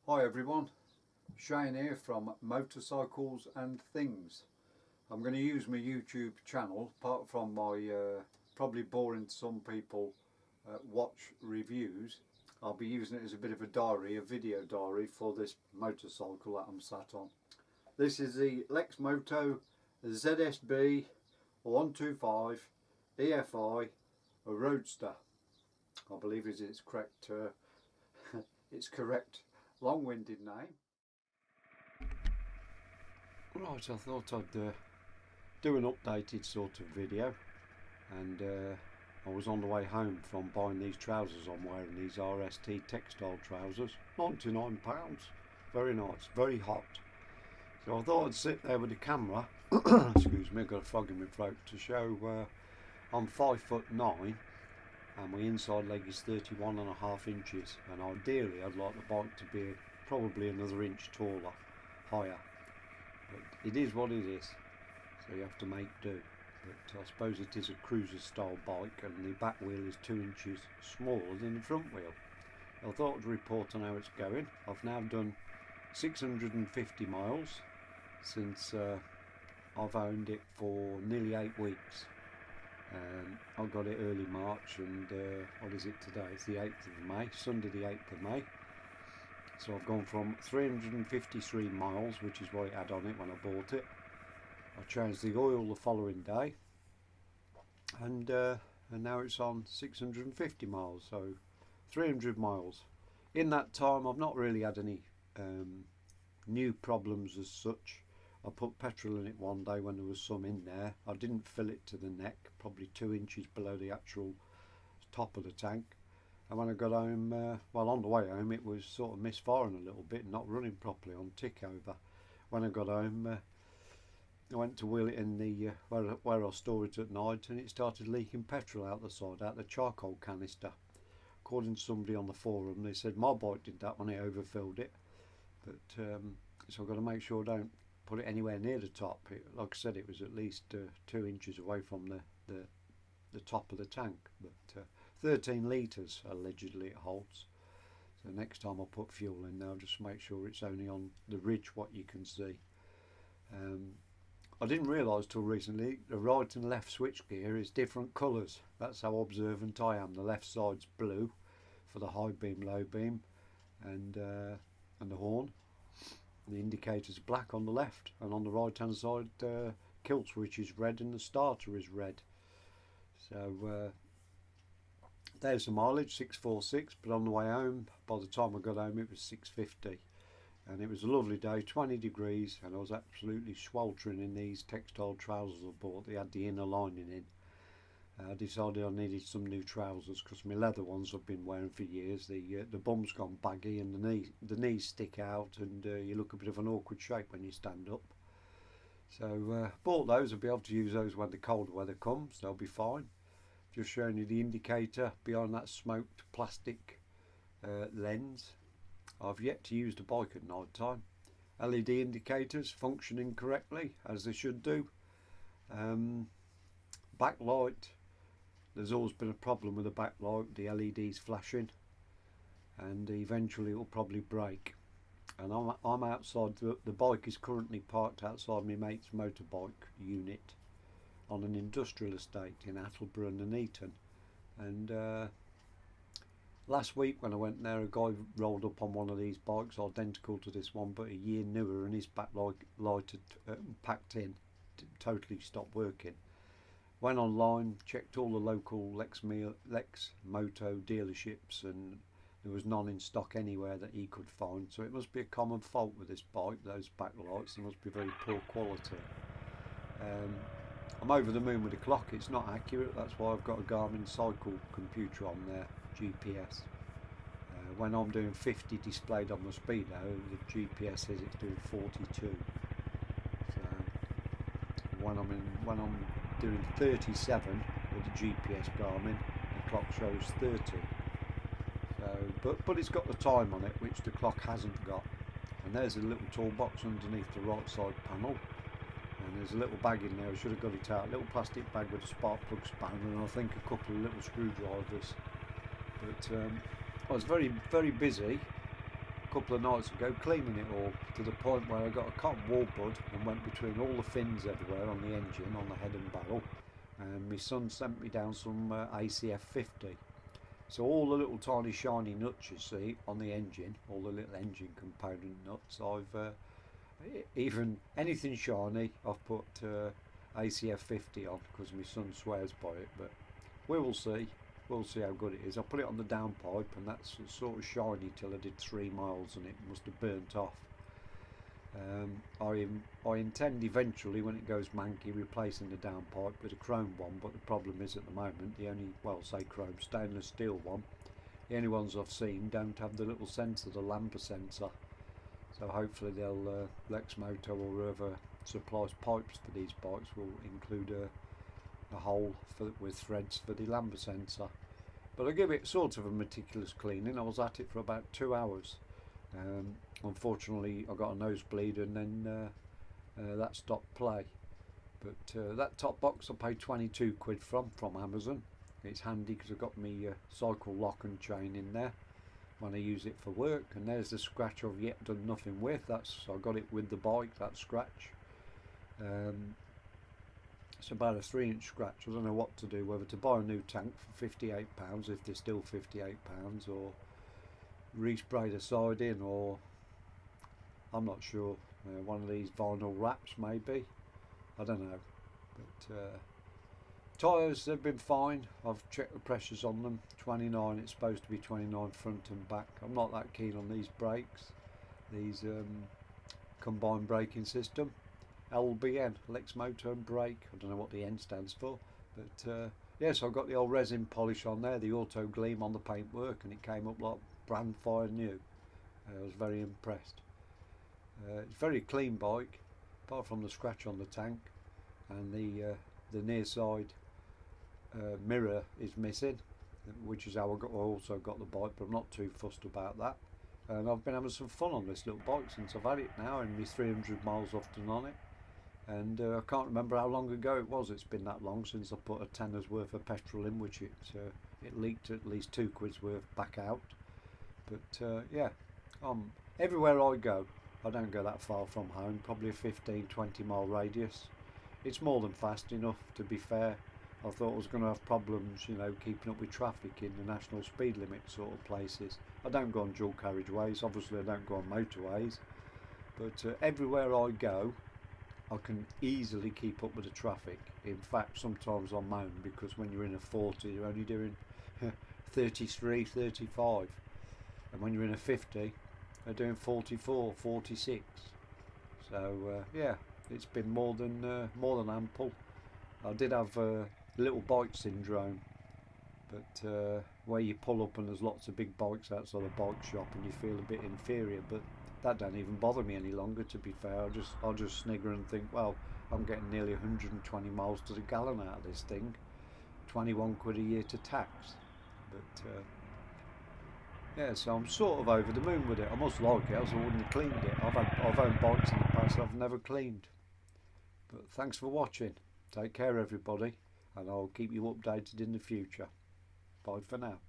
Hi everyone, Shane here from Motorcycles and Things. I'm going to use my YouTube channel, apart from my probably boring to some people watch reviews. I'll be using it as a bit of a diary, a video diary for this motorcycle that I'm sat on. This is the Lexmoto ZSB 125 EFI, a Roadster. I believe is its correct long-winded name. Right, I thought I'd do an updated sort of video, and I was on the way home from buying these trousers. I'm wearing these RST textile trousers, £99, very nice, very hot. So I thought I'd sit there with the camera, excuse me, I've got a frog in my throat, to show I'm 5'9" and my inside leg is 31.5 inches, and ideally I'd like the bike to be probably another inch taller, higher, but it is what it is, so you have to make do. But I suppose it is a cruiser style bike, and the back wheel is 2 inches smaller than the front wheel. I thought I'd report on how it's going. I've now done 650 miles since I've owned it for nearly 8 weeks. I got it early March, and what is it today? It's the 8th of May, Sunday the 8th of May. So I've gone from 353 miles, which is what it had on it when I bought it. I changed the oil the following day, and now it's on 650 miles, so 300 miles. In that time I've not really had any new problems as such. I put petrol in it one day when there was some in there. I didn't fill it to the neck, probably 2 inches below the actual top of the tank. And when I got home, well, on the way home it was sort of misfiring a little bit, not running properly on tick over. When I got home, I went to wheel it in the where I store it at night, and it started leaking petrol out the side, out the charcoal canister. According to somebody on the forum, they said my bike did that when it overfilled it. But so I've got to make sure I don't put it anywhere near the top. Like I said, it was at least 2 inches away from the top of the tank, but 13 litres allegedly it holds. So next time I put fuel in there, I'll just make sure it's only on the ridge what you can see. I didn't realise till recently the right and left switchgear is different colours. That's how observant I am. The left side's blue for the high beam, low beam, and the horn. The indicator's black on the left, and on the right hand side kill switch is red and the starter is red. So there's the mileage, 646, but on the way home, by the time I got home it was 650, and it was a lovely day, 20 degrees, and I was absolutely sweltering in these textile trousers I bought. They had the inner lining in. I decided I needed some new trousers because my leather ones I've been wearing for years, the bum's gone baggy and the knees stick out, and you look a bit of an awkward shape when you stand up. So bought those. I'll be able to use those when the cold weather comes, they'll be fine. Just showing you the indicator behind that smoked plastic lens. I've yet to use the bike at night time. LED indicators functioning correctly as they should do. Backlight, there's always been a problem with the backlight, the LEDs flashing, and eventually it will probably break. And I'm outside, the bike is currently parked outside my mate's motorbike unit on an industrial estate in Attleborough and Nuneaton. And last week when I went there, a guy rolled up on one of these bikes identical to this one but a year newer, and his backlight had packed in, totally stopped working. Went online, checked all the local Lexmoto dealerships, and there was none in stock anywhere that he could find. So it must be a common fault with this bike, those backlights. They must be very poor quality. I'm over the moon with the clock. It's not accurate. That's why I've got a Garmin cycle computer on there, GPS. When I'm doing 50 displayed on the speedo, the GPS says it's doing 42. So when I'm doing 37 with the GPS Garmin, the clock shows 30. So, but it's got the time on it, which the clock hasn't got. And there's a little toolbox underneath the right side panel, and there's a little bag in there. I should have got it out. A little plastic bag with a spark plug spanner, and I think a couple of little screwdrivers. But I was very, very busy a couple of nights ago cleaning it all to the point where I got a cotton wool bud and went between all the fins everywhere on the engine, on the head and barrel, and my son sent me down some ACF 50. So all the little tiny shiny nuts you see on the engine, all the little engine component nuts, I've even anything shiny I've put ACF 50 on because my son swears by it, but we will see. We'll see how good it is. I put it on the downpipe and that's sort of shiny till I did 3 miles and it must have burnt off. I intend eventually, when it goes manky, replacing the downpipe with a chrome one, but the problem is at the moment the only, well, say chrome, stainless steel one, the only ones I've seen don't have the little sensor, the lambda sensor. So hopefully they'll, Lexmoto or whoever supplies pipes for these bikes will include a hole with threads for the lambda sensor. But I give it sort of a meticulous cleaning. I was at it for about 2 hours. Unfortunately I got a nosebleed and then that stopped play. But that top box I paid 22 quid from Amazon. It's handy because I've got my cycle lock and chain in there when I use it for work, and there's the scratch I've yet done nothing with. That's, I got it with the bike, that scratch. It's about a 3-inch scratch. I don't know what to do, whether to buy a new tank for £58 if they're still £58, or respray the side in, or I'm not sure, one of these vinyl wraps maybe, I don't know. But tyres, they've been fine. I've checked the pressures on them, 29, it's supposed to be 29 front and back. I'm not that keen on these brakes, these combined braking system, LBN, Lexmoto brake, I don't know what the N stands for, but yes, I've got the old resin polish on there, the auto gleam on the paintwork, and it came up like brand fire new. I was very impressed. It's a very clean bike, apart from the scratch on the tank, and the near side mirror is missing, which is how I also got the bike, but I'm not too fussed about that. And I've been having some fun on this little bike since I've had it now, and my 300 miles often on it. And I can't remember how long ago it was. It's been that long since I put a tenner's worth of petrol in, which it leaked at least 2 quid's worth back out. But yeah, everywhere I go, I don't go that far from home, probably a 15-20 mile radius. It's more than fast enough, to be fair. I thought I was going to have problems, you know, keeping up with traffic in the national speed limit sort of places. I don't go on dual carriageways, obviously I don't go on motorways, but everywhere I go I can easily keep up with the traffic. In fact, sometimes I moan because when you're in a 40 you're only doing 33, 35, and when you're in a 50 they're doing 44, 46. So yeah, it's been more than ample. I did have little bike syndrome, but where you pull up and there's lots of big bikes outside the bike shop and you feel a bit inferior, but that don't even bother me any longer, to be fair. I'll just snigger and think, well, I'm getting nearly 120 miles to the gallon out of this thing, 21 quid a year to tax. But yeah, so I'm sort of over the moon with it. I must like it, else I wouldn't have cleaned it. I've owned bikes in the past I've never cleaned. But thanks for watching. Take care everybody, and I'll keep you updated in the future. Bye for now.